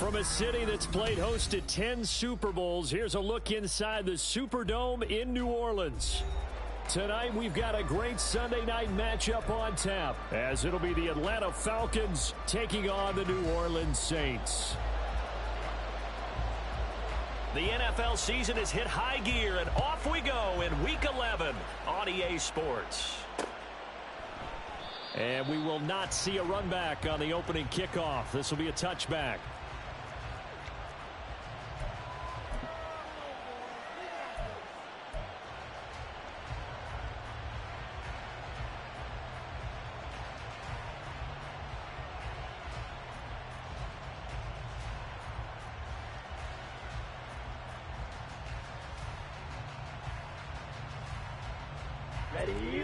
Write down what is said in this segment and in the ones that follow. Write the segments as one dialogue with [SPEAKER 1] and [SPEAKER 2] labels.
[SPEAKER 1] From a city that's played host to 10 Super Bowls, here's a look inside the Superdome in New Orleans. Tonight, we've got a great Sunday night matchup on tap, as it'll be the Atlanta Falcons taking on the New Orleans Saints.
[SPEAKER 2] The NFL season has hit high gear, and off we go in Week 11 on EA Sports.
[SPEAKER 1] And we will not see a run back on the opening kickoff. This will be a touchback.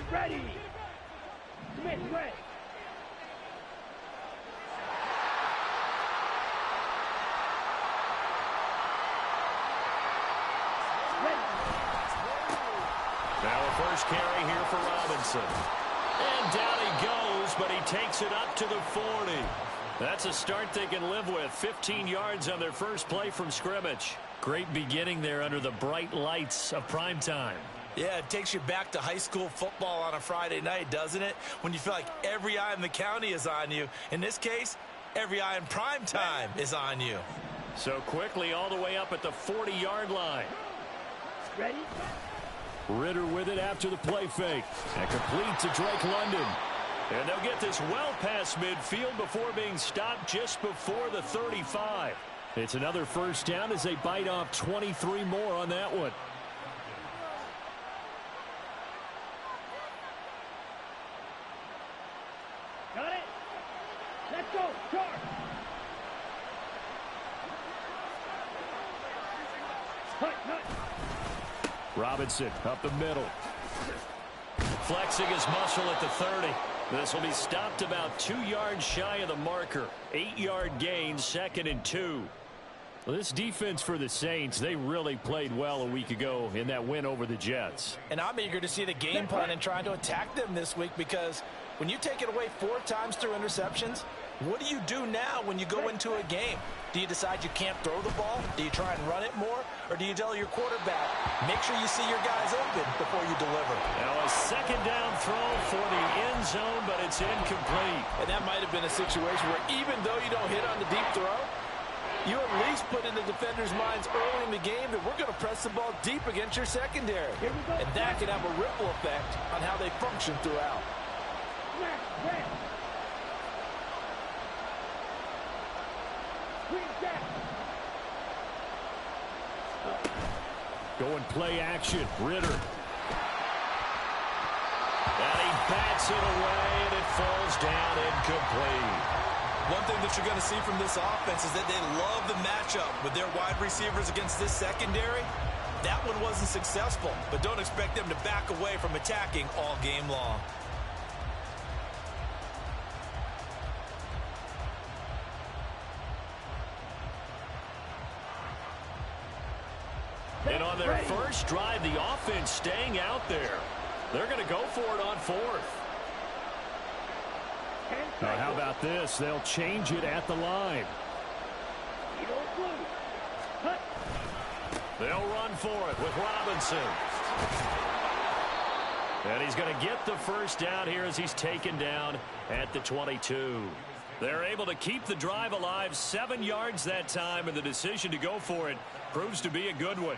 [SPEAKER 3] Ready. Smith, ready.
[SPEAKER 2] Now a first carry here for Robinson. And down he goes, but he takes it up to the 40. That's a start they can live with. 15 yards on their first play from scrimmage.
[SPEAKER 1] Great beginning there under the bright lights of primetime.
[SPEAKER 4] Yeah, it takes you back to high school football on a Friday night, doesn't it? When you feel like every eye in the county is on you. In this case, every eye in prime time is on you.
[SPEAKER 2] So quickly all the way up at the 40-yard line.
[SPEAKER 3] Ready?
[SPEAKER 1] Ritter with it after the play fake. And complete to Drake London.
[SPEAKER 2] And they'll get this well past midfield before being stopped just before the 35.
[SPEAKER 1] It's another first down as they bite off 23 more on that one.
[SPEAKER 3] Got it. Let's go. Charge. Hut.
[SPEAKER 1] Robinson up the middle.
[SPEAKER 2] Flexing his muscle at the 30. This will be stopped about 2 yards shy of the marker. 8-yard gain, 2nd and 2.
[SPEAKER 1] Well, this defense for the Saints, they really played well a week ago in that win over the Jets.
[SPEAKER 4] And I'm eager to see the game plan and trying to attack them this week, because when you take it away 4 times through interceptions, what do you do now when you go into a game? Do you decide you can't throw the ball? Do you try and run it more? Or do you tell your quarterback, make sure you see your guys open before you deliver?
[SPEAKER 2] Now a second down throw for the end zone, but it's incomplete.
[SPEAKER 5] And that might have been a situation where even though you don't hit on the deep throw, you at least put in the defenders' minds early in the game that we're going to press the ball deep against your secondary. And that can have a ripple effect on how they function throughout.
[SPEAKER 1] Going play action. Ritter.
[SPEAKER 2] And he bats it away, and it falls down incomplete.
[SPEAKER 4] One thing that you're going to see from this offense is that they love the matchup with their wide receivers against this secondary. That one wasn't successful, but don't expect them to back away from attacking all game long.
[SPEAKER 2] And on their first drive, the offense staying out there. They're going to go for it on 4th.
[SPEAKER 1] Now, how about this? They'll change it at the line.
[SPEAKER 2] They'll run for it with Robinson. And he's going to get the first down here as he's taken down at the 22. They're able to keep the drive alive, 7 yards that time, and the decision to go for it proves to be a good one.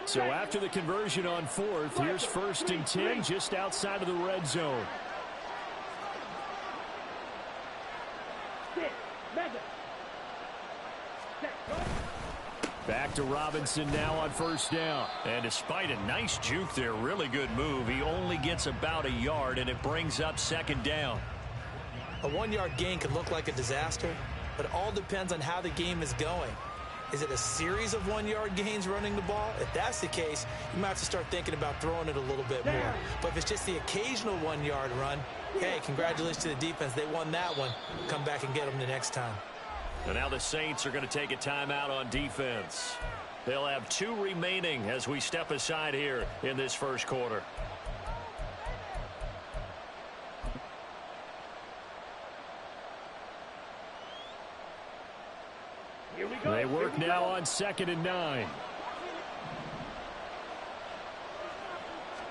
[SPEAKER 1] So after the conversion on 4th, here's 1st and 10 just outside of the red zone. Back to Robinson now on 1st down.
[SPEAKER 2] And despite a nice juke there, really good move, he only gets about a yard, and it brings up 2nd down.
[SPEAKER 4] A 1-yard gain could look like a disaster, but it all depends on how the game is going. Is it a series of 1-yard gains running the ball? If that's the case, you might have to start thinking about throwing it a little bit more. But if it's just the occasional 1-yard run, hey, congratulations to the defense. They won that one. Come back and get them the next time.
[SPEAKER 2] And now the Saints are going to take a timeout on defense. They'll have 2 remaining as we step aside here in this first quarter.
[SPEAKER 3] Here we go.
[SPEAKER 1] They work now on 2nd and 9.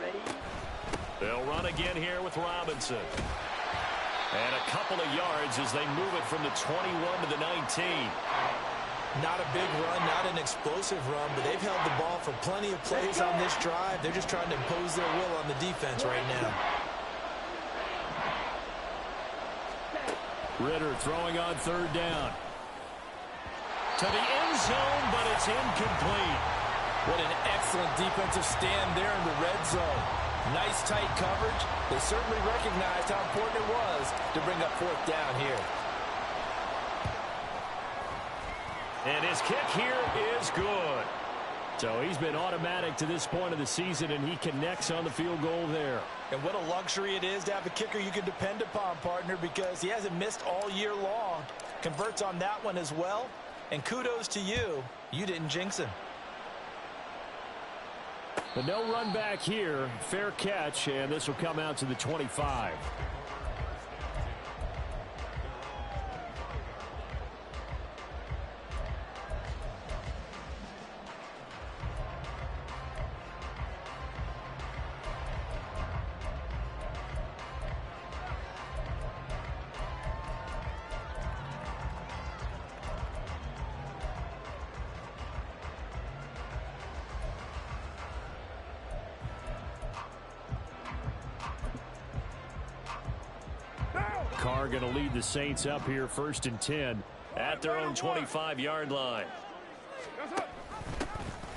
[SPEAKER 3] Ready?
[SPEAKER 2] They'll run again here with Robinson. And a couple of yards as they move it from the 21 to the 19.
[SPEAKER 4] Not a big run, not an explosive run, but they've held the ball for plenty of plays on this drive. They're just trying to impose their will on the defense right now.
[SPEAKER 1] Ritter throwing on 3rd down.
[SPEAKER 2] To the end zone, but it's incomplete.
[SPEAKER 5] What an excellent defensive stand there in the red zone. Nice tight coverage. They certainly recognized how important it was to bring up 4th down here.
[SPEAKER 2] And his kick here is good.
[SPEAKER 1] So he's been automatic to this point of the season, and he connects on the field goal there.
[SPEAKER 4] And what a luxury it is to have a kicker you can depend upon, partner, because he hasn't missed all year long. Converts on that one as well. And kudos to you. You didn't jinx him.
[SPEAKER 1] But no run back here. Fair catch, and this will come out to the 25. Carr going to lead the Saints up here 1st and 10
[SPEAKER 2] at their own 25-yard line.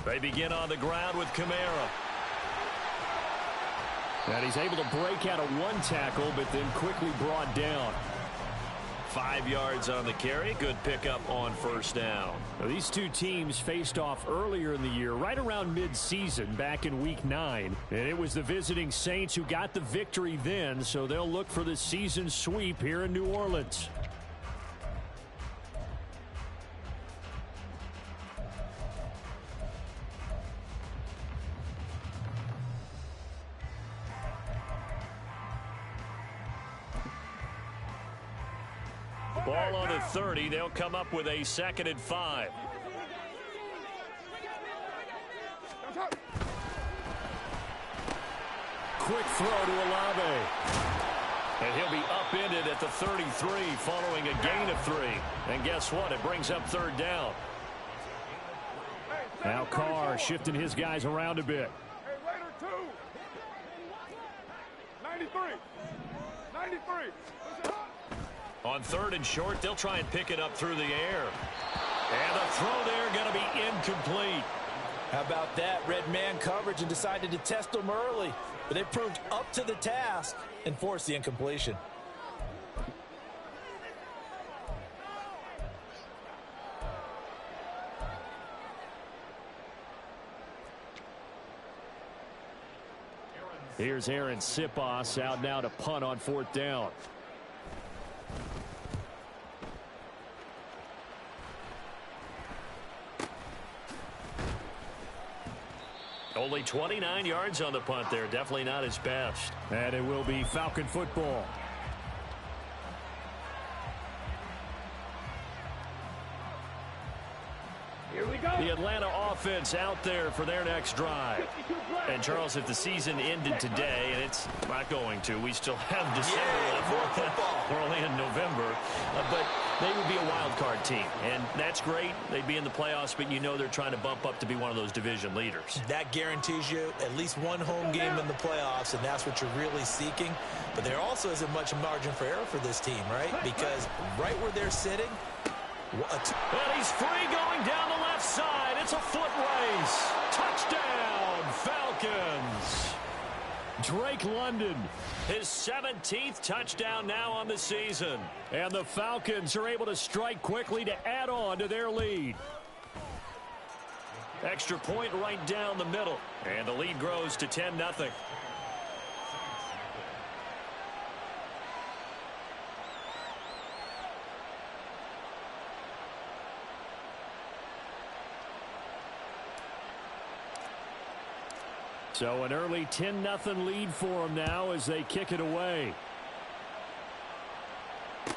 [SPEAKER 2] They begin on the ground with Kamara.
[SPEAKER 1] And he's able to break out of 1 tackle, but then quickly brought down.
[SPEAKER 2] 5 yards on the carry. Good pickup on 1st down.
[SPEAKER 1] Now, these two teams faced off earlier in the year, right around mid-season, back in Week 9. And it was the visiting Saints who got the victory then, so they'll look for the season sweep here in New Orleans.
[SPEAKER 2] Ball on the 30. They'll come up with a 2nd and 5.
[SPEAKER 1] Quick throw to Olave.
[SPEAKER 2] And he'll be upended at the 33 following a gain of 3. And guess what? It brings up 3rd down.
[SPEAKER 1] Now Carr shifting his guys around a bit.
[SPEAKER 3] Hey, Raider 2. 93. 93.
[SPEAKER 2] On 3rd and short, they'll try and pick it up through the air. And the throw there going to be incomplete.
[SPEAKER 5] How about that? Red man coverage and decided to test them early. But they proved up to the task and forced the incompletion.
[SPEAKER 1] Here's Aaron Sipos out now to punt on 4th down.
[SPEAKER 2] Only 29 yards on the punt there. Definitely not his best.
[SPEAKER 1] And it will be Falcon football.
[SPEAKER 3] Here we go.
[SPEAKER 2] The Atlanta offense out there for their next drive. And, Charles, if the season ended today, and it's not going to, we still have December left. We're only in November. But they would be a wild card team. And that's great. They'd be in the playoffs, but you know they're trying to bump up to be one of those division leaders.
[SPEAKER 4] That guarantees you at least one home game in the playoffs, and that's what you're really seeking. But there also isn't much margin for error for this team, right? Because right where they're sitting,
[SPEAKER 2] and he's free going down the left side. It's a foot race. Touchdown, Falcons.
[SPEAKER 1] Drake London.
[SPEAKER 2] His 17th touchdown now on the season.
[SPEAKER 1] And the Falcons are able to strike quickly to add on to their lead.
[SPEAKER 2] Extra point right down the middle. And the lead grows to 10-0.
[SPEAKER 1] So an early 10-0 lead for them now as they kick it away.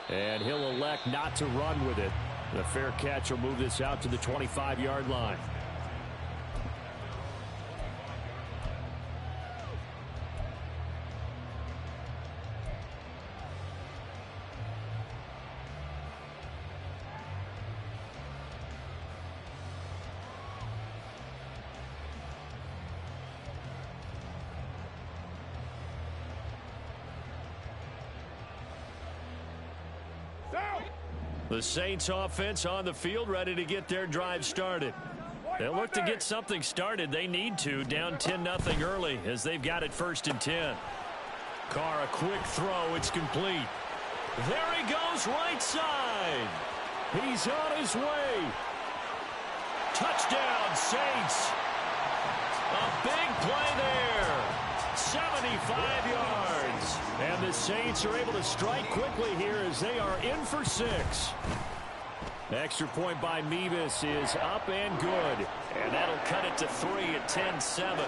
[SPEAKER 1] And he'll elect not to run with it. The fair catch will move this out to the 25-yard line. The Saints offense on the field, ready to get their drive started. They'll look to get something started. They need to, down 10-0 early as they've got it 1st and 10. Carr, a quick throw. It's complete. There he goes, right side. He's on his way. Touchdown, Saints. A big play there. 75 yards. And the Saints are able to strike quickly here as they are in for 6. Extra point by Mevis is up and good. And that'll cut it to 3 at 10-7.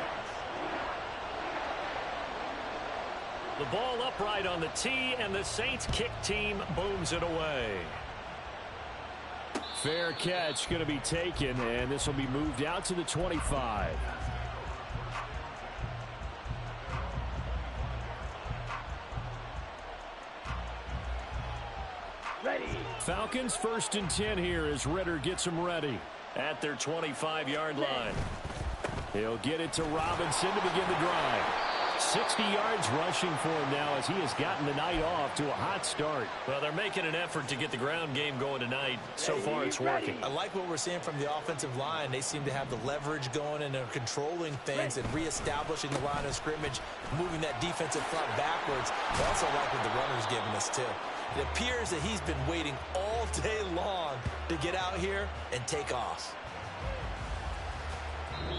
[SPEAKER 1] The ball upright on the tee, and the Saints kick team booms it away. Fair catch going to be taken, and this will be moved out to the 25. Falcons 1st and 10 here as Ritter gets them ready at their 25-yard line. He'll get it to Robinson to begin the drive. 60 yards rushing for him now as he has gotten the night off to a hot start. Well, they're making an effort to get the ground game going tonight. So far, it's working.
[SPEAKER 4] I like what we're seeing from the offensive line. They seem to have the leverage going and they're controlling things and reestablishing the line of scrimmage, moving that defensive front backwards. I also like what the runner's giving us, too. It appears that he's been waiting all day long to get out here and take off.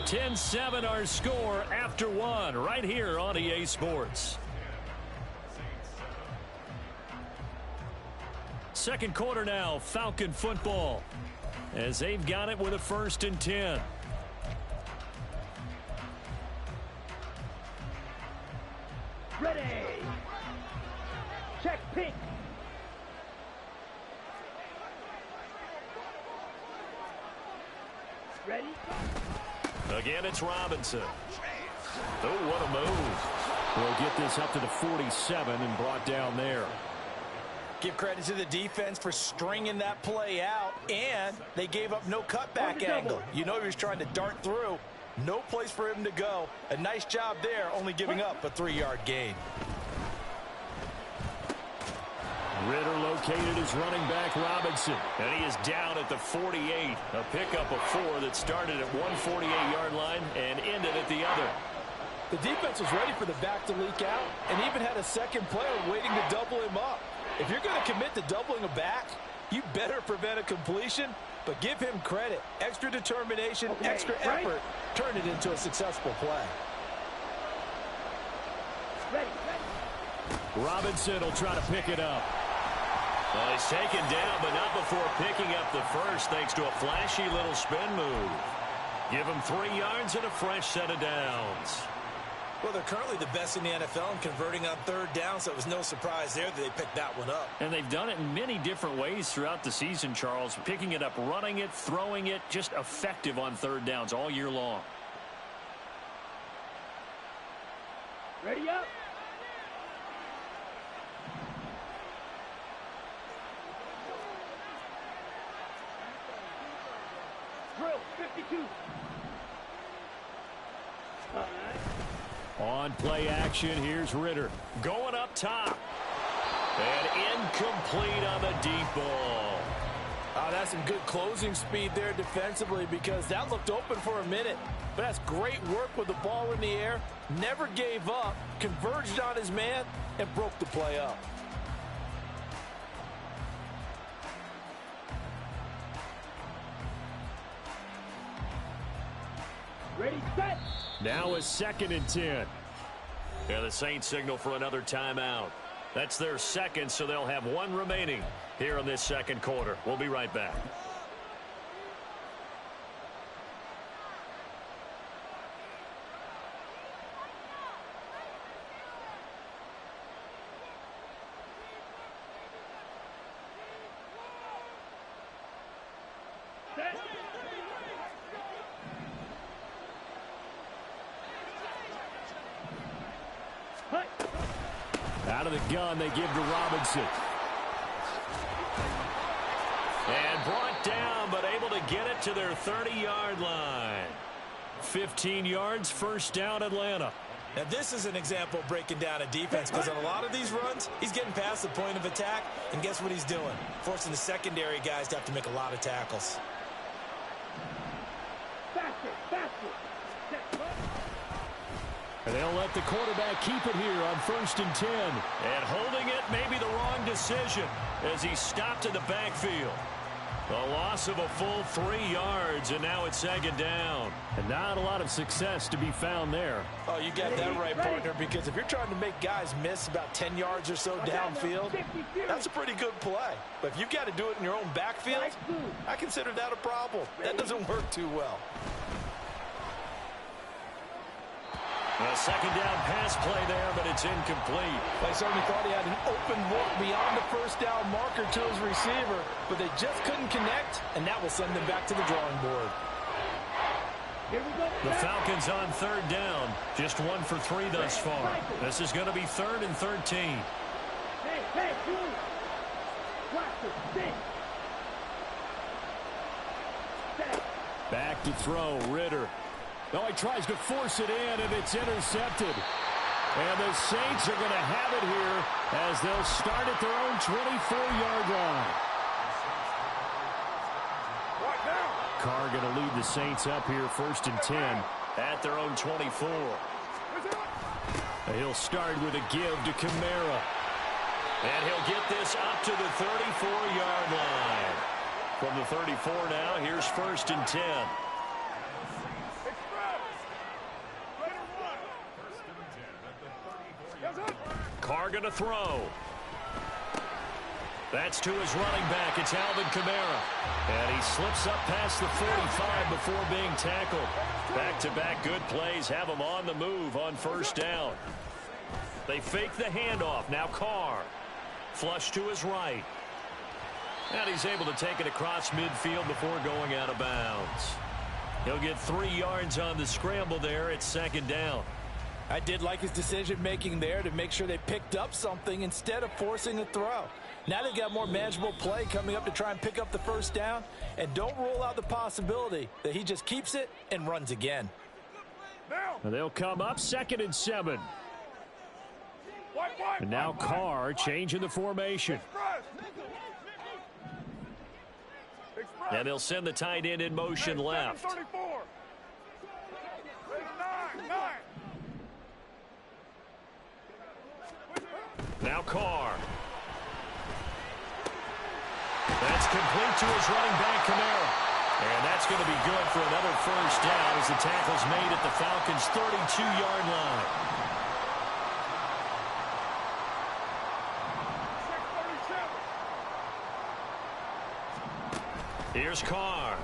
[SPEAKER 1] 10-7 our score after 1 right here on EA Sports. Second quarter now, Falcon football, as they've got it with a 1st and 10.
[SPEAKER 3] Ready. Check pink. Ready.
[SPEAKER 2] Again, it's Robinson. Oh, what a move.
[SPEAKER 1] We'll get this up to the 47 and brought down there.
[SPEAKER 4] Give credit to the defense for stringing that play out, and they gave up no cutback angle. You know he was trying to dart through. No place for him to go. A nice job there, only giving up a 3-yard gain.
[SPEAKER 1] Ritter located his running back Robinson.
[SPEAKER 2] And he is down at the 48. A pickup of 4 that started at one 48-yard line and ended at the other.
[SPEAKER 5] The defense was ready for the back to leak out and even had a second player waiting to double him up. If you're going to commit to doubling a back, you better prevent a completion, but give him credit. Extra determination, extra effort, turn it into a successful play.
[SPEAKER 3] Ready.
[SPEAKER 1] Robinson will try to pick it up.
[SPEAKER 2] Well, he's taken down, but not before picking up the first, thanks to a flashy little spin move. Give him 3 yards and a fresh set of downs.
[SPEAKER 4] Well, they're currently the best in the NFL in converting on 3rd down, so it was no surprise there that they picked that one up.
[SPEAKER 1] And they've done it in many different ways throughout the season, Charles. Picking it up, running it, throwing it, just effective on 3rd downs all year long.
[SPEAKER 3] Ready up. Drill 52. All right.
[SPEAKER 1] On play action, here's Ritter.
[SPEAKER 2] Going up top. And incomplete on the deep ball.
[SPEAKER 5] Oh, that's some good closing speed there defensively because that looked open for a minute. But that's great work with the ball in the air. Never gave up, converged on his man, and broke the play up.
[SPEAKER 3] Ready, set.
[SPEAKER 1] Now a 2nd and 10.
[SPEAKER 2] Yeah, the Saints signal for another timeout. That's their second, so they'll have 1 remaining here in this second quarter. We'll be right back.
[SPEAKER 1] out of the gun. They give to Robinson.
[SPEAKER 2] And brought down, but able to get it to their 30-yard line. 15 yards, first down, Atlanta.
[SPEAKER 4] Now, this is an example of breaking down a defense, because on a lot of these runs, he's getting past the point of attack, and guess what he's doing? Forcing the secondary guys to have to make a lot of tackles.
[SPEAKER 1] And they'll let the quarterback keep it here on 1st and 10.
[SPEAKER 2] And holding it may be the wrong decision as he stopped in the backfield. A loss of a full 3 yards, and now it's 2nd down.
[SPEAKER 1] And not a lot of success to be found there.
[SPEAKER 4] Oh, you got that right, partner, because if you're trying to make guys miss about 10 yards or so downfield, that's a pretty good play. But if you've got to do it in your own backfield, I consider that a problem. That doesn't work too well.
[SPEAKER 2] A 2nd down pass play there, but it's incomplete.
[SPEAKER 5] They certainly thought he had an open look beyond the first down marker to his receiver, but they just couldn't connect, and that will send them back to the drawing board.
[SPEAKER 2] The Falcons on 3rd down. Just 1 for 3 thus far. This is going to be 3rd and 13.
[SPEAKER 1] Back to throw, Ritter. Oh, he tries to force it in, and it's intercepted. And the Saints are going to have it here as they'll start at their own 24-yard line. Carr going to lead the Saints up here 1st and 10
[SPEAKER 2] at their own 24.
[SPEAKER 1] He'll start with a give to Kamara.
[SPEAKER 2] And he'll get this up to the 34-yard line. From the 34 now, here's 1st and 10. Carr going to throw. That's to his running back. It's Alvin Kamara. And he slips up past the 45 before being tackled. Back-to-back good plays have him on the move on 1st down. They fake the handoff. Now Carr. Flush to his right. And he's able to take it across midfield before going out of bounds. He'll get 3 yards on the scramble there. It's 2nd down.
[SPEAKER 4] I did like his decision-making there to make sure they picked up something instead of forcing a throw. Now they've got more manageable play coming up to try and pick up the 1st down, and don't rule out the possibility that he just keeps it and runs again.
[SPEAKER 1] And they'll come up 2nd and 7. And now Carr changing the formation.
[SPEAKER 2] And they'll send the tight end in motion left. Now Carr. That's complete to his running back, Kamara. And that's going to be good for another 1st down as the tackle's made at the Falcons' 32-yard line. Here's Carr.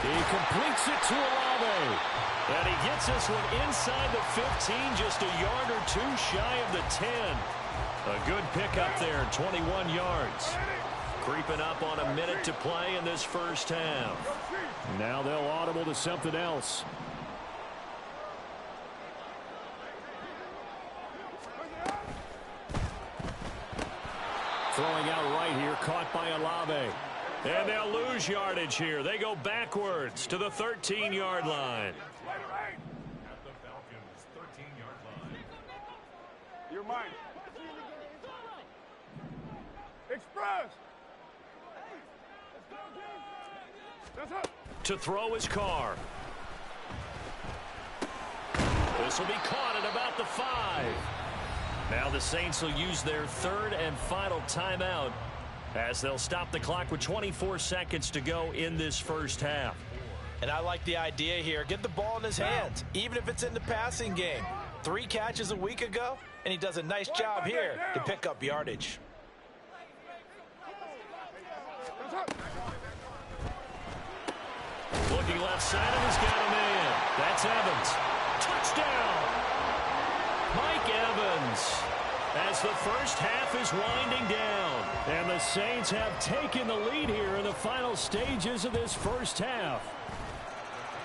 [SPEAKER 1] He completes it to Olave.
[SPEAKER 2] And he gets this one inside the 15, just a yard or 2 shy of the 10. A good pickup there, 21 yards. Creeping up on a minute to play in this 1st half.
[SPEAKER 1] Now they'll audible to something else. Throwing out right here, caught by Olave.
[SPEAKER 2] And they'll lose yardage here. They go backwards to the 13-yard line.
[SPEAKER 6] At the Falcons' 13-yard line. You're mine. Express. That's up.
[SPEAKER 2] To throw his Carr. This will be caught at about the 5. Now the Saints will use their 3rd and final timeout as they'll stop the clock with 24 seconds to go in this 1st half.
[SPEAKER 4] And I like the idea here. Get the ball in his hands, even if it's in the passing game. 3 catches a week ago, and he does a nice job here to pick up yardage.
[SPEAKER 2] Looking left side, and he's got him in. That's Evans. Touchdown! Mike Evans, as the 1st half is winding down.
[SPEAKER 1] And the Saints have taken the lead here in the final stages of this 1st half.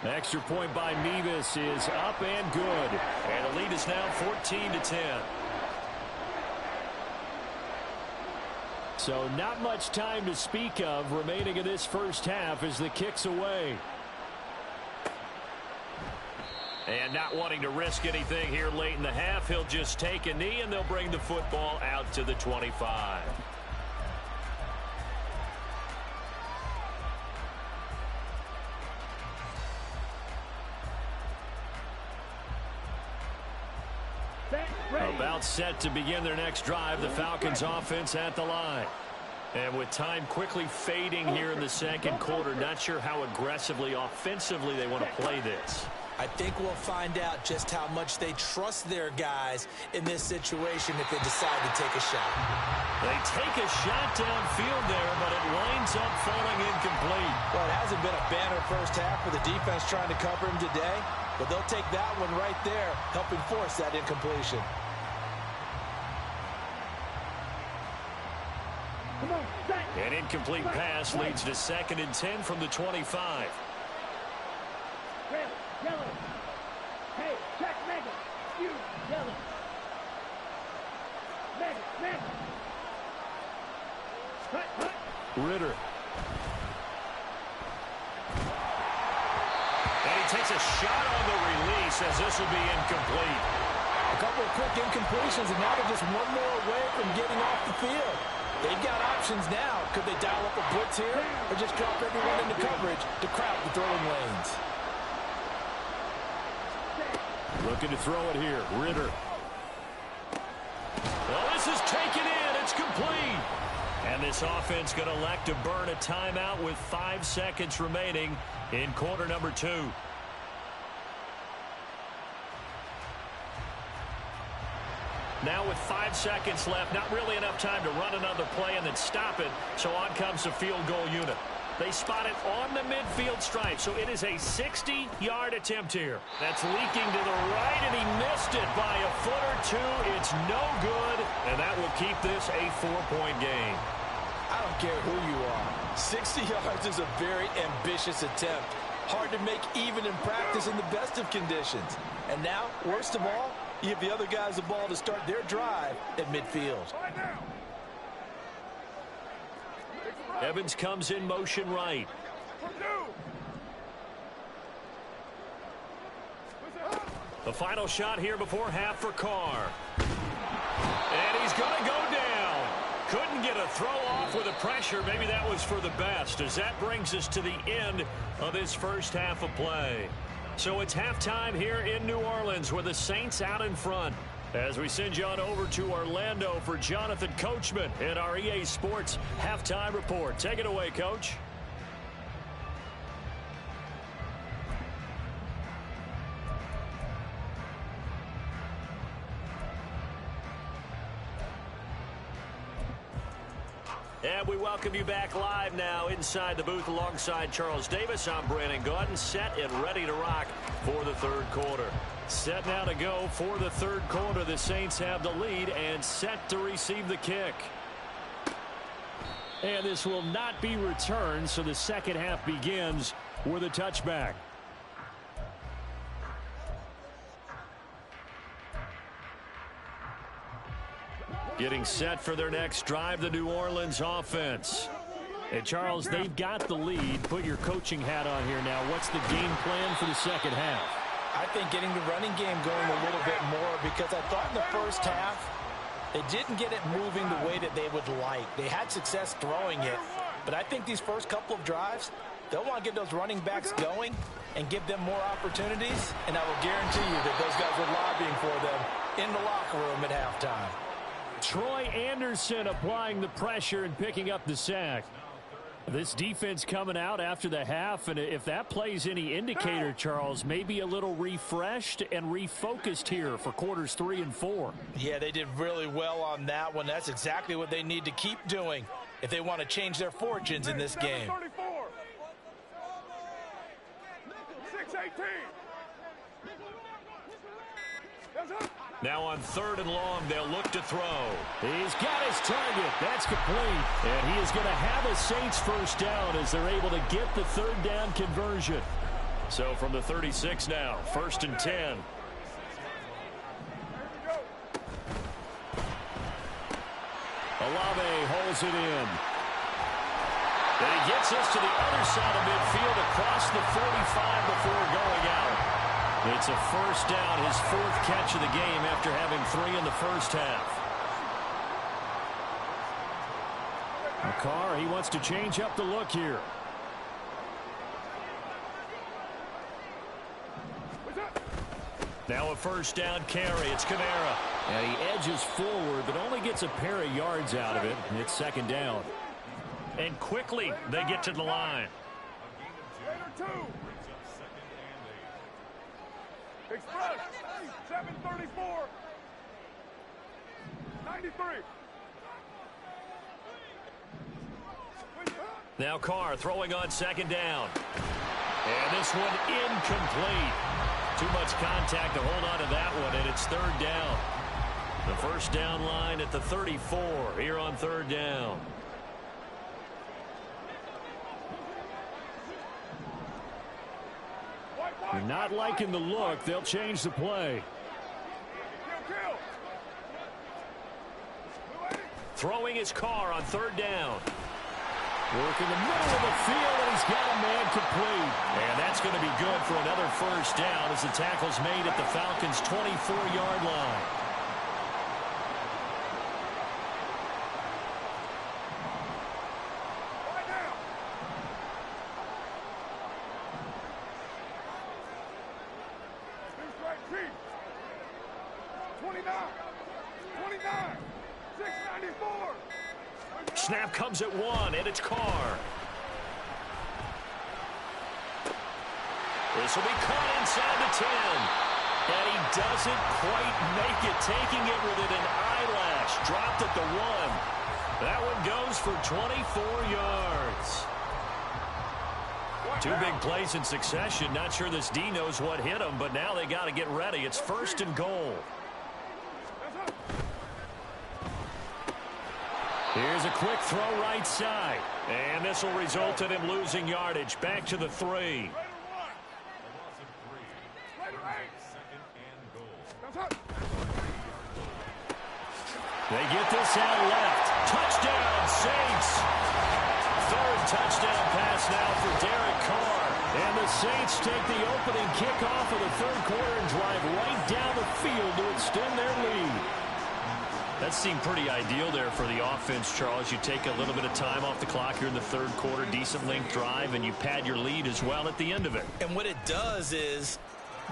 [SPEAKER 1] Extra point by Mevis is up and good.
[SPEAKER 2] And the lead is now 14-10.
[SPEAKER 1] So not much time to speak of remaining in this first half as the kick's away.
[SPEAKER 2] And not wanting to risk anything here late in the half, he'll just take a knee and they'll bring the football out to the 25.
[SPEAKER 1] About set to begin their next drive, the Falcons offense at the line.
[SPEAKER 2] And with time quickly fading here in the second quarter, not sure how aggressively, offensively they want to play this.
[SPEAKER 4] I think we'll find out just how much they trust their guys in this situation if they decide to take a shot.
[SPEAKER 2] They take a shot downfield there, but it winds up falling incomplete.
[SPEAKER 4] Well, it hasn't been a banner first half for the defense trying to cover him today, but they'll take that one right there, helping force that incompletion.
[SPEAKER 2] An incomplete pass leads to 2nd and 10 from the 25.
[SPEAKER 3] Red, yellow. Hey, check Mega. You, yellow. Mega. Hut.
[SPEAKER 1] Ritter.
[SPEAKER 2] And he takes a shot on the release as this will be incomplete.
[SPEAKER 4] A couple of quick incompletions, and now they're just one more away from getting off the field. They've got options now. Could they dial up a blitz here or just drop everyone into coverage to crowd the throwing lanes?
[SPEAKER 1] Looking to throw it here. Ritter.
[SPEAKER 2] Well, this is taken in. It's complete. And this offense going to elect to burn a timeout with 5 seconds remaining in quarter number 2. Now with 5 seconds left, not really enough time to run another play and then stop it. So on comes the field goal unit. They spot it on the midfield stripe, so it is a 60-yard attempt here. That's leaking to the right, and he missed it by a foot or two. It's no good, and that will keep this a 4-point game.
[SPEAKER 4] I don't care who you are. 60 yards is a very ambitious attempt. Hard to make even in practice in the best of conditions. And now, worst of all, you give the other guys the ball to start their drive at midfield.
[SPEAKER 2] Evans comes in motion right. The final shot here before half for Carr. And he's going to go down. Couldn't get a throw off with the pressure. Maybe that was for the best, as that brings us to the end of this first half of play. So it's halftime here in New Orleans with the Saints out in front. As we send you on over to Orlando for Jonathan Coachman in our EA Sports Halftime Report. Take it away, Coach. And we welcome you back live now inside the booth alongside Charles Davis. I'm Brandon Gaudin, set and ready to rock for the third quarter. Set now to go for the third quarter. The Saints have the lead and set to receive the kick.
[SPEAKER 1] And this will not be returned, so the second half begins with a touchback. Getting set for their next drive, the New Orleans offense. And, Charles, they've got the lead. Put your coaching hat on here now. What's the game plan for the second half?
[SPEAKER 4] I think getting the running game going a little bit more, because I thought in the first half they didn't get it moving the way that they would like. They had success throwing it, but I think these first couple of drives, they'll want to get those running backs going and give them more opportunities, and I will guarantee you that those guys were lobbying for them in the locker room at halftime.
[SPEAKER 1] Troy Anderson applying the pressure and picking up the sack. This defense coming out after the half, and if that plays any indicator, Charles, maybe a little refreshed and refocused here for quarters 3 and 4.
[SPEAKER 4] Yeah, they did really well on that one. That's exactly what they need to keep doing if they want to change their fortunes in this game.
[SPEAKER 6] 6-18.
[SPEAKER 2] Now on 3rd and long, they'll look to throw.
[SPEAKER 1] He's got his target. That's complete. And he is going to have a Saints first down as they're able to get the third down conversion.
[SPEAKER 2] So from the 36 now, 1st and 10. Olave holds it in. And he gets us to the other side of midfield across the 45 before going out. It's a first down, his 4th catch of the game after having 3 in the first half.
[SPEAKER 1] McCarr, he wants to change up the look here.
[SPEAKER 2] Now a first down carry. It's Kamara.
[SPEAKER 1] And he edges forward, but only gets a pair of yards out of it. And it's 2nd down.
[SPEAKER 2] And quickly they get to the line.
[SPEAKER 6] Express 734 93.
[SPEAKER 2] Now Carr throwing on 2nd down. And this one incomplete. Too much contact to hold on to that one, and it's 3rd down. The first down line at the 34 here on 3rd down.
[SPEAKER 1] You're not liking the look. They'll change the play.
[SPEAKER 2] Throwing his Carr on 3rd down.
[SPEAKER 1] Work in the middle of the field, and he's got a man complete.
[SPEAKER 2] And that's going to be good for another first down as the tackle's made at the Falcons' 24-yard line. Snap comes at 1, and it's Carr. This will be caught inside the 10. And he doesn't quite make it, taking it within an eyelash. Dropped at the 1. That one goes for 24 yards. 2 big plays in succession. Not sure this D knows what hit him, but now they got to get ready. It's 1st and goal.
[SPEAKER 1] Here's a quick throw right side.
[SPEAKER 2] And this will result in him losing yardage. Back to the 3.
[SPEAKER 1] They get this out left.
[SPEAKER 2] Touchdown, Saints. 3rd touchdown pass now for Derek Carr.
[SPEAKER 1] And the Saints take the opening kickoff of the 3rd quarter and drive right down the field to extend their lead.
[SPEAKER 2] That seemed pretty ideal there for the offense, Charles. You take a little bit of time off the clock here in the 3rd quarter, decent length drive, and you pad your lead as well at the end of it.
[SPEAKER 4] And what it does is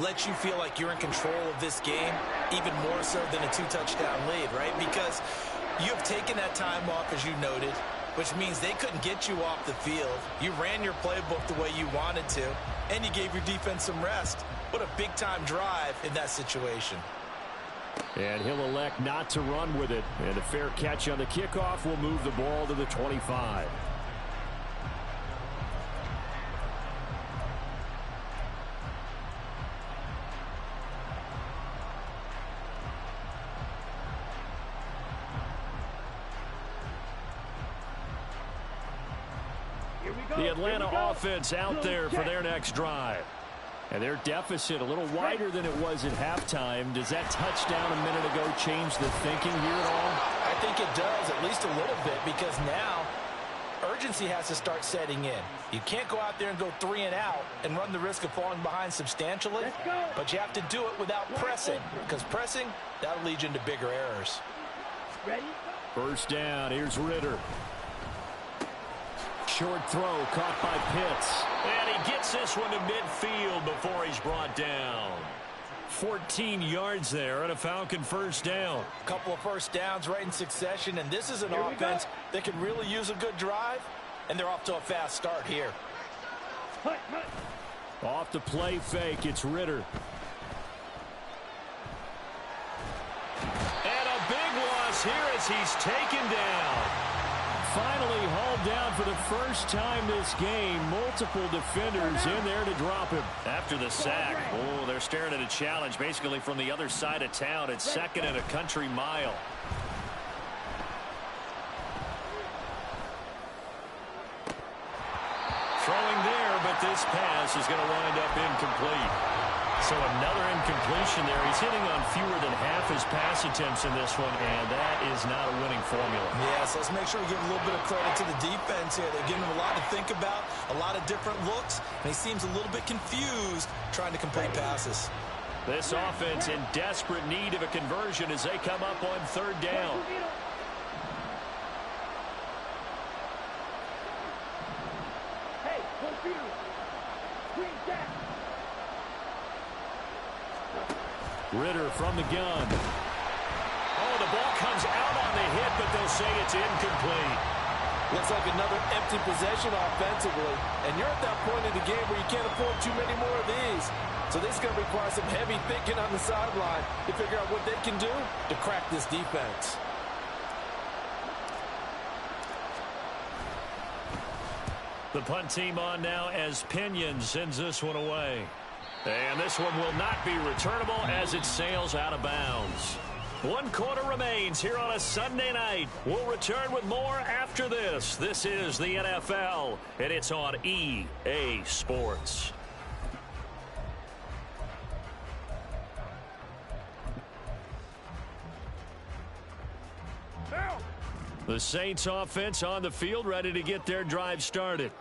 [SPEAKER 4] let you feel like you're in control of this game, even more so than a 2-touchdown lead, right? Because you have taken that time off, as you noted, which means they couldn't get you off the field. You ran your playbook the way you wanted to, and you gave your defense some rest. What a big-time drive in that situation.
[SPEAKER 1] And he'll elect not to run with it. And a fair catch on the kickoff will move the ball to the 25.
[SPEAKER 2] The Atlanta offense out there for their next drive.
[SPEAKER 1] And their deficit a little wider than it was at halftime. Does that touchdown a minute ago change the thinking here at all?
[SPEAKER 4] I think it does, at least a little bit, because now urgency has to start setting in. You can't go out there and go 3 and out and run the risk of falling behind substantially, but you have to do it without pressing, because pressing, that'll lead you into bigger errors.
[SPEAKER 3] Ready?
[SPEAKER 1] First down, here's Ritter. Short throw caught by Pitts.
[SPEAKER 2] And he gets this one to midfield before he's brought down. 14 yards there and a Falcon first down.
[SPEAKER 4] A couple of first downs right in succession, and this is an offense that can really use a good drive, and they're off to a fast start here.
[SPEAKER 1] Off the play fake, it's Ritter.
[SPEAKER 2] And a big loss here as he's taken down.
[SPEAKER 1] Finally hauled down for the first time this game. Multiple defenders in there to drop him.
[SPEAKER 2] After the sack, oh, they're staring at a challenge basically from the other side of town. It's 2nd and a country mile. Throwing there, but this pass is going to wind up incomplete. So another incompletion there. He's hitting on fewer than half his pass attempts in this one, and that is not a winning formula.
[SPEAKER 4] Yeah, so let's make sure we give a little bit of credit to the defense here. They're giving him a lot to think about, a lot of different looks, and he seems a little bit confused trying to complete passes.
[SPEAKER 1] This offense in desperate need of a conversion as they come up on third down.
[SPEAKER 3] Hey, computer. Green jack.
[SPEAKER 1] Ritter from the gun.
[SPEAKER 2] Oh, the ball comes out on the hit, but they'll say it's incomplete.
[SPEAKER 5] Looks like another empty possession offensively. And you're at that point in the game where you can't afford too many more of these. So this is going to require some heavy thinking on the sideline to figure out what they can do to crack this defense.
[SPEAKER 1] The punt team on now as Pinion sends this one away. And this one will not be returnable as it sails out of bounds. 1 quarter remains here on a Sunday night. We'll return with more after this. This is the NFL, and it's on EA Sports. The Saints offense on the field, ready to get their drive started.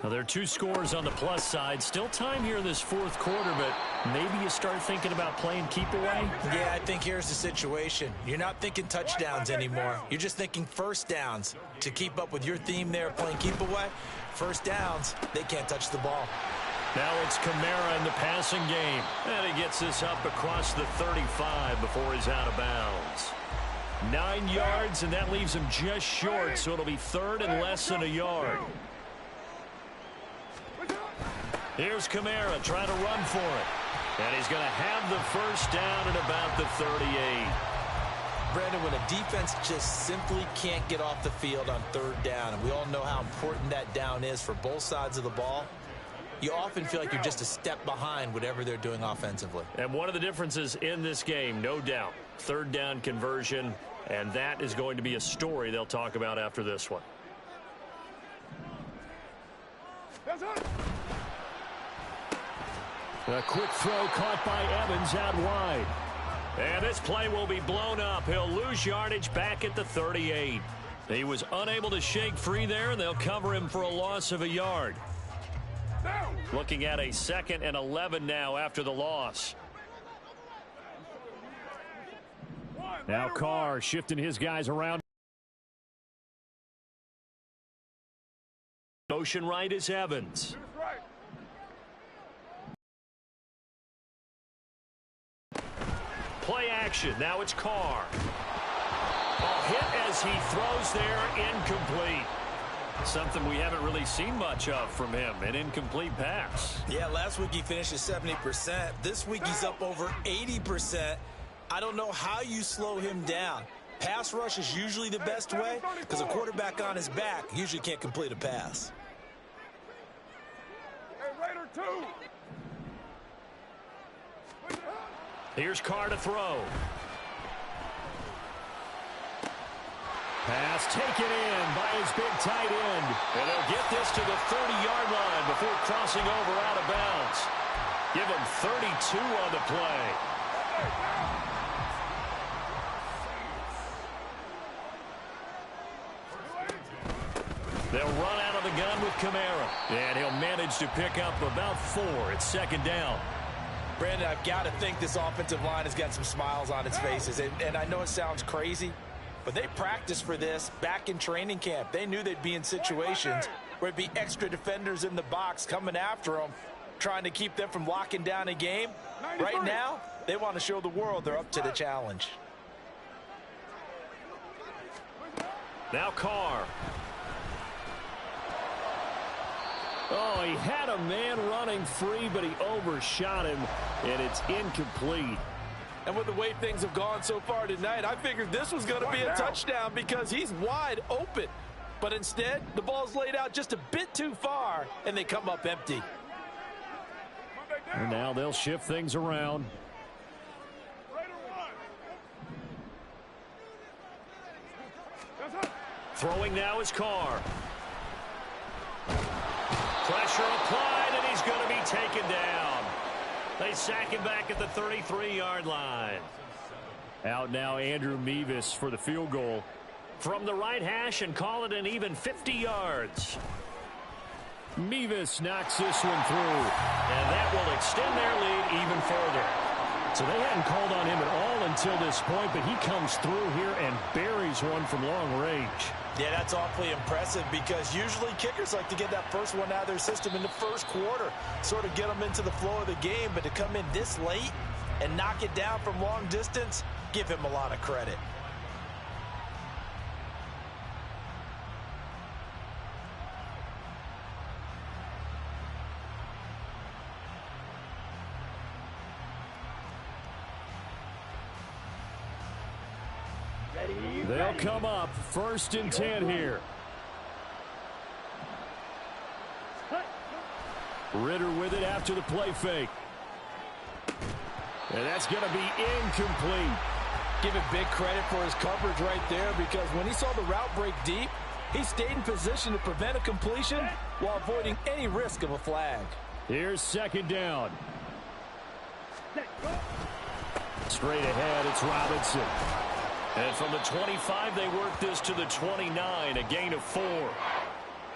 [SPEAKER 1] Now, there are 2 scores on the plus side. Still time here in this fourth quarter, but maybe you start thinking about playing keep away?
[SPEAKER 4] Yeah, I think here's the situation. You're not thinking touchdowns anymore. You're just thinking first downs. To keep up with your theme there, playing keep away, first downs, they can't touch the ball.
[SPEAKER 1] Now it's Kamara in the passing game. And he gets this up across the 35 before he's out of bounds. 9 yards, and that leaves him just short, so it'll be third and less than a yard. Here's Kamara trying to run for it. And he's going to have the first down at about the 38.
[SPEAKER 4] Brandon, when a defense just simply can't get off the field on third down, and we all know how important that down is for both sides of the ball, you often feel like you're just a step behind whatever they're doing offensively.
[SPEAKER 1] And one of the differences in this game, no doubt, third down conversion, and that is going to be a story they'll talk about after this one. A quick throw caught by Evans out wide. And this play will be blown up. He'll lose yardage back at the 38. He was unable to shake free there, and they'll cover him for a loss of a yard. Looking at a 2nd and 11 now after the loss. Now Carr shifting his guys around. Motion right is Evans. Play action. Now it's Carr. Ball hit as he throws there, incomplete. Something we haven't really seen much of from him, an incomplete pass.
[SPEAKER 4] Yeah, last week he finished at 70%. This week he's up over 80%. I don't know how you slow him down. Pass rush is usually the best way because a quarterback on his back usually can't complete a pass.
[SPEAKER 1] Here's Carr to throw. Pass taken in by his big tight end. And they'll get this to the 30-yard line before crossing over out of bounds. Give him 32 on the play. They'll run out of the gun with Kamara. And he'll manage to pick up about 4 at 2nd down.
[SPEAKER 4] Brandon, I've got to think this offensive line has got some smiles on its faces. And I know it sounds crazy, but they practiced for this back in training camp. They knew they'd be in situations where it'd be extra defenders in the box coming after them, trying to keep them from locking down a game. Right now, they want to show the world they're up to the challenge.
[SPEAKER 1] Now Carr. Oh, he had a man running free, but he overshot him, and it's incomplete.
[SPEAKER 5] And with the way things have gone so far tonight, I figured this was going to be a touchdown because he's wide open. But instead, the ball's laid out just a bit too far, and they come up empty.
[SPEAKER 1] And now they'll shift things around. Throwing now is Carr. Pressure applied, and
[SPEAKER 2] going to be taken down. They sack him back at the 33-yard line.
[SPEAKER 1] Out now, Andrew Mevis for the field goal.
[SPEAKER 2] From the right hash and call it an even 50 yards.
[SPEAKER 1] Mevis knocks this one through.
[SPEAKER 2] And that will extend their lead even further.
[SPEAKER 1] So they hadn't called on him at all until this point, but he comes through here and buries one from long range.
[SPEAKER 4] Yeah, that's awfully impressive because usually kickers like to get that first one out of their system in the first quarter, sort of get them into the flow of the game, but to come in this late and knock it down from long distance, give him a lot of credit.
[SPEAKER 1] They'll come up 1st and 10 here. Ritter with it after the play fake. And that's going to be incomplete.
[SPEAKER 5] Give it big credit for his coverage right there because when he saw the route break deep, he stayed in position to prevent a completion while avoiding any risk of a flag.
[SPEAKER 1] Here's 2nd down. Straight ahead, it's Robinson.
[SPEAKER 2] And from the 25, they work this to the 29, a gain of 4.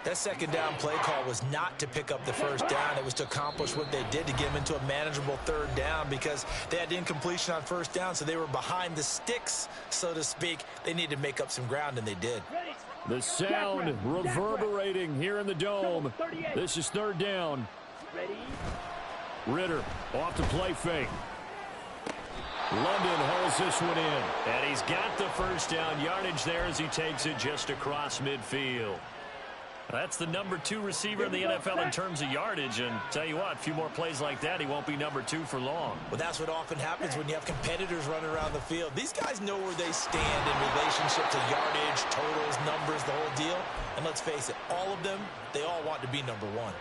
[SPEAKER 4] That 2nd down play call was not to pick up the 1st down. It was to accomplish what they did to get them into a manageable 3rd down because they had incompletion on 1st down, so they were behind the sticks, so to speak. They needed to make up some ground, and they did.
[SPEAKER 1] The sound reverberating here in the dome. This is 3rd down. Ritter off the play fake. London holds this one in.
[SPEAKER 2] And he's got the 1st down yardage there as he takes it just across midfield. That's the number 2 receiver in the NFL in terms of yardage. And tell you what, a few more plays like that, he won't be number 2 for long.
[SPEAKER 4] Well, that's what often happens when you have competitors running around the field. These guys know where they stand in relationship to yardage, totals, numbers, the whole deal. And let's face it, all of them, they all want to be number 1.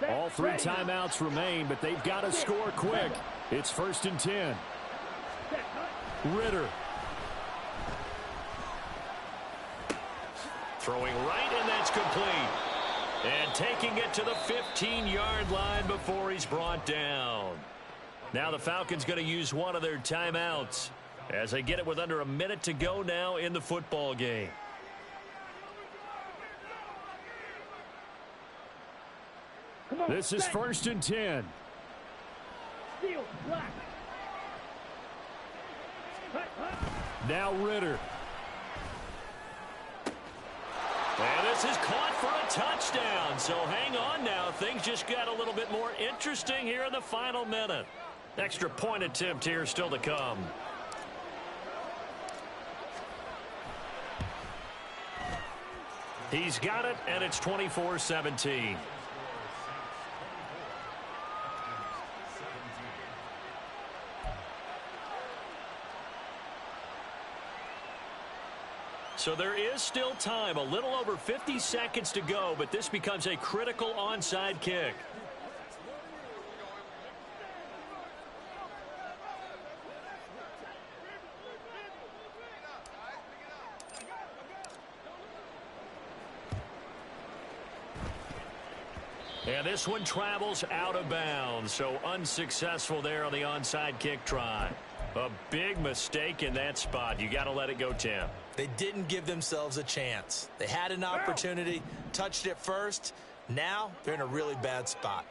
[SPEAKER 1] All 3 timeouts remain, but they've got to score quick. It's 1st and 10. Ritter.
[SPEAKER 2] Throwing right, and that's complete. And taking it to the 15-yard line before he's brought down. Now the Falcons going to use one of their timeouts as they get it with under a minute to go now in the football game.
[SPEAKER 1] This is 1st and 10. Now Ritter.
[SPEAKER 2] And this is caught for a touchdown. So hang on now. Things just got a little bit more interesting here in the final minute. Extra point attempt here still to come. He's got it, and it's 24-17. So there is still time, a little over 50 seconds to go, but this becomes a critical onside kick. And this one travels out of bounds, so unsuccessful there on the onside kick try. A big mistake in that spot. You got to let it go, Tim.
[SPEAKER 4] They didn't give themselves a chance. They had an opportunity, touched it first. Now they're in a really bad spot.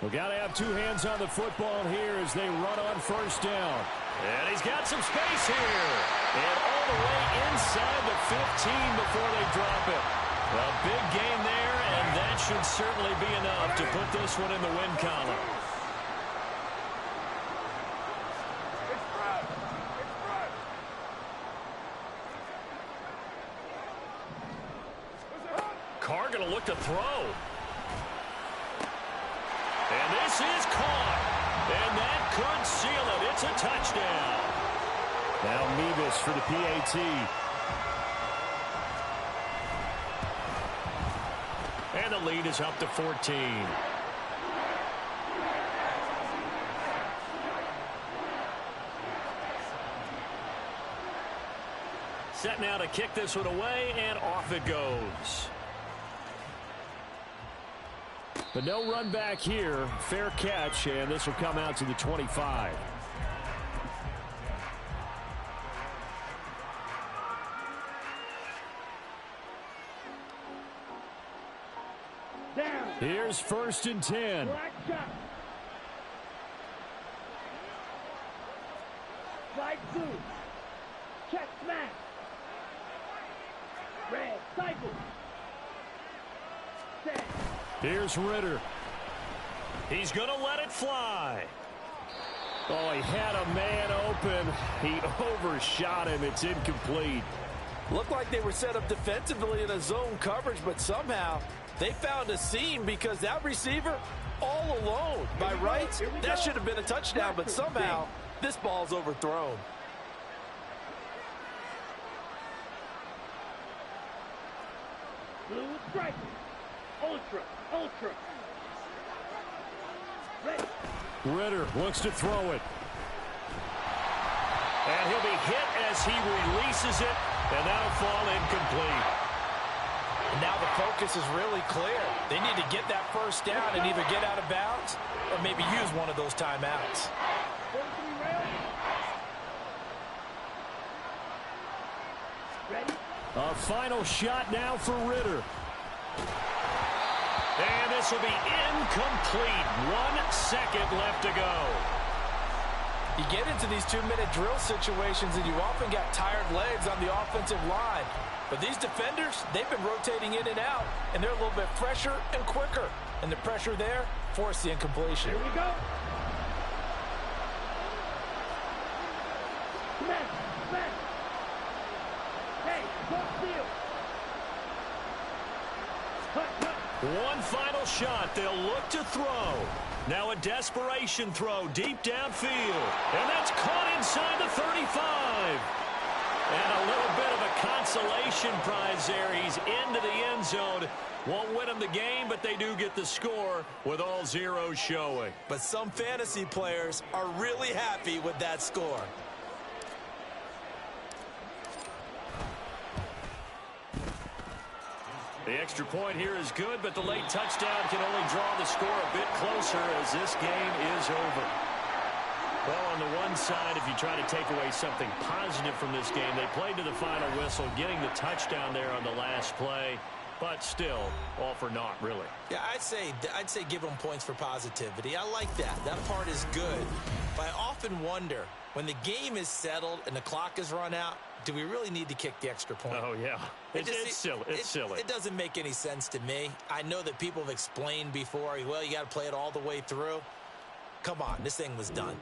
[SPEAKER 1] We got to have 2 hands on the football here as they run on 1st down.
[SPEAKER 2] And he's got some space here. And all the way inside the 15 before they drop it. A big gain there, and that should certainly be enough to put this one in the win column. Carr going to look to throw. And this is caught. And that could seal it. It's a touchdown.
[SPEAKER 1] Now Mevis for the PAT.
[SPEAKER 2] And the lead is up to 14. Set now to kick this one away, and off it goes.
[SPEAKER 1] But no run back here. Fair catch, and this will come out to the 25.
[SPEAKER 3] Down.
[SPEAKER 1] Here's 1st and 10.
[SPEAKER 3] Black shot. Slide 2. Check smash. Red cycle. Set.
[SPEAKER 1] Here's Ritter.
[SPEAKER 2] He's going to let it fly.
[SPEAKER 1] Oh, he had a man open. He overshot him. It's incomplete.
[SPEAKER 5] Looked like they were set up defensively in a zone coverage, but somehow they found a seam because that receiver all alone. By rights, that should have been a touchdown, but somehow this ball's overthrown.
[SPEAKER 3] Blue striker. Ultra. Ready.
[SPEAKER 1] Ritter looks to throw it.
[SPEAKER 2] And he'll be hit as he releases it, and that'll fall incomplete.
[SPEAKER 5] And now the focus is really clear. They need to get that first down and either get out of bounds or maybe use one of those timeouts.
[SPEAKER 3] Ready.
[SPEAKER 1] A final shot now for Ritter.
[SPEAKER 2] And this will be incomplete. 1 second left to go.
[SPEAKER 5] You get into these 2-minute drill situations and you often got tired legs on the offensive line. But these defenders, they've been rotating in and out, and they're a little bit fresher and quicker. And the pressure there forced the incompletion.
[SPEAKER 3] Here we go. Smash. Hey, don't steal. Cut.
[SPEAKER 2] One final shot. They'll look to throw. Now a desperation throw deep downfield. And that's caught inside the 35. And a little bit of a consolation prize there. He's into the end zone. Won't win him the game, but they do get the score with all zeros showing.
[SPEAKER 4] But some fantasy players are really happy with that score.
[SPEAKER 2] The extra point here is good, but the late touchdown can only draw the score a bit closer as this game is over. Well, on the one side, if you try to take away something positive from this game, they played to the final whistle, getting the touchdown there on the last play, but still, all for naught, really.
[SPEAKER 4] Yeah, I'd say give them points for positivity. I like that. That part is good. But I often wonder, when the game is settled and the clock is run out, do we really need to kick the extra point?
[SPEAKER 2] Oh, yeah. It's silly. It's silly.
[SPEAKER 4] It doesn't make any sense to me. I know that people have explained before, well, you got to play it all the way through. Come on, this thing was done.